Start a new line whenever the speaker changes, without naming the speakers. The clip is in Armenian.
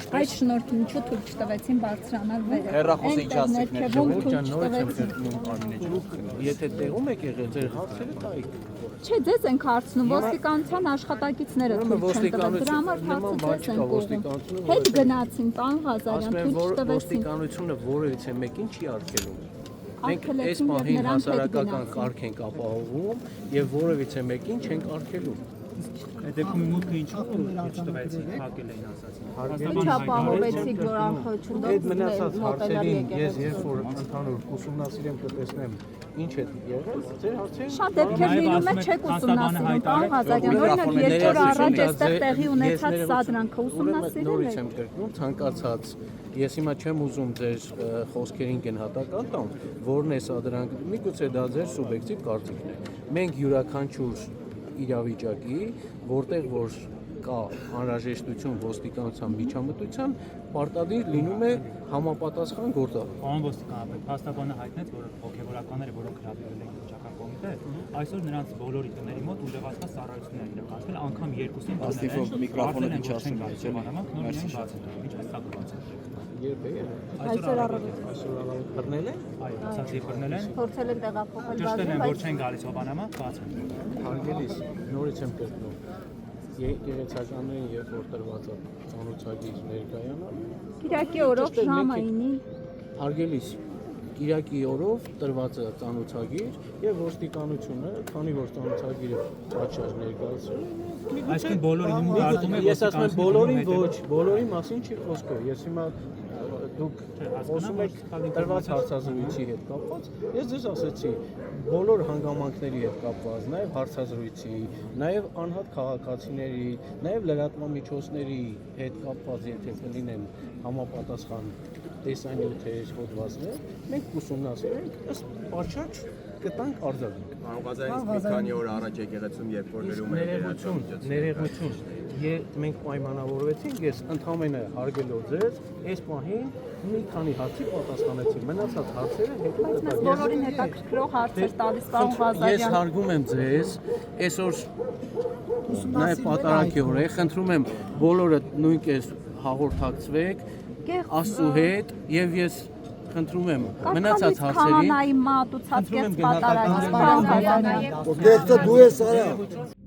Այդ շնորհքին ինչու թույլ չտվեցին բարձրանալ վերև։
Հեռախոսի ինչ ասեցիք,
Եթե տեղում եք եղել, ձեր հարցերը տայիք։
Չէ, ձեզ ենք հարցնում, ոստիկանության աշխատակիցները թույլ չեն տվել, դրա համար հարցը ձեզ ենք ուղղում։ Հետ գնացին, պարոն Ղազարյան, թույլ չտվեցին։
Ոստիկանությունը որևիցե մեկին չի արգելում։ Մենք այս պահին հասարակական կարգ ենք ապահովում եւ որևիցե մեկին չենք արգելում։
Այդ դեպքում մուտքը ինչու չտվեցին, փակել էին ասացին։
Ինչ ապահովեցիք, որ անխոչունդով
Այդ մնացած հարցերին ես երբ որ ընդհանուր ուսումնասիրեմ կտեսնեմ ինչ է եղել, ձեր հարցերը
շատ դեպքեր լինում է չեք ուսումնասիրում, պարոն Ղազարյան, օրինակ 2 օր առաջ այստեղ տեղի ունեցած սադրանքը ուսումնասիրել
նորից
եք։
եմ կրկնում, ցանկացած ես հիմա չեմ ուզում ձեր խոսքերին գնահատական տամ, որն է սադրանքը, միգուցե դա ձեր սուբյեկտիվ կարծիքն է։ Մենք յուրաքանչյուր իրավիճակի, որտեղ որ կա անհրաժեշտություն ոստիկանության միջամտության, պարտադիր լինում է համապատասխան գործառույթ։
Պարոն ոստիկանապետ, փաստաբանը հայտնեց, որ հոգևորականները, որոնք հրավիրվել են վիճակական կոմիտե, այսօր նրանց բոլորի տների մոտ ուժեղացված ծառայություններ են իրականացվել, անգամ երկուսին
միկրոֆոնը դիչացնում է,
ինչպես սա գնացել։
Երբ է եղել։
Այսօր առավոտ
բռնել են։
Այո, ասած բռնել են։
փորձել են տեղափոխել
Ճշտել են,
բազում,
որ չեն գալիս հովանամա, բաց են։
Հարգելիս, նորից եմ կրկնում։ Եկեղեցականներին երբ որ տրված է ծանոթագիր ներկայանալ,
Կիրակի օրով ժամը 9-ի
հարգելիս, Կիրակի օրով տրված է ծանոթագիր եւ ոստիկանությունը, քանի որ ծանոթագիրը պատշաճ ներկայացրել է,
Այսինքն բոլորին դարձում է
ես ասում եմ բոլորին ոչ, բոլորի մասին չի խոսքը։ Ես հիմա դուք խոսում եք տրված հարցազրույցի հետ կապված, ես ձեզ ասեցի բոլոր հանգամանքների հետ կապված, նաև հարցազրույցի, նաև անհատ քաղաքացիների, նաև լրատվամիջոցների հետ կապված, եթե կլինեն համապատասխան տեսանյութեր, հոդվածներ, մենք ուսումնասիրենք, ըստ պատշաճ կտանք արձագանք։
Պարոն Ղազարյանից մի քանի օր առաջ եկեղեցում երբ որ գրում եք
ներողություն, մենք պայմանավորվեցինք, ես ընդհանրապես հարգելով ձեզ, այս պահին մի քանի հարցի պատասխանեցի, մնացած հարցերը հետո
Մեզ բոլորին հետաքրքրող հարցեր տալիս, պարոն Ղազարյան։
Ես հարգում եմ ձեզ, այսօր նաև պատարագի օր է, խնդրում եմ բոլորը նույնպես հաղորդակցվեք Աստծու հետ եւ ես խնդրում եմ մնացած հարցերին
Քահանայի մատուցած կերպ պատարագի, պարոն Ղազարյան։
Դե դու ես արա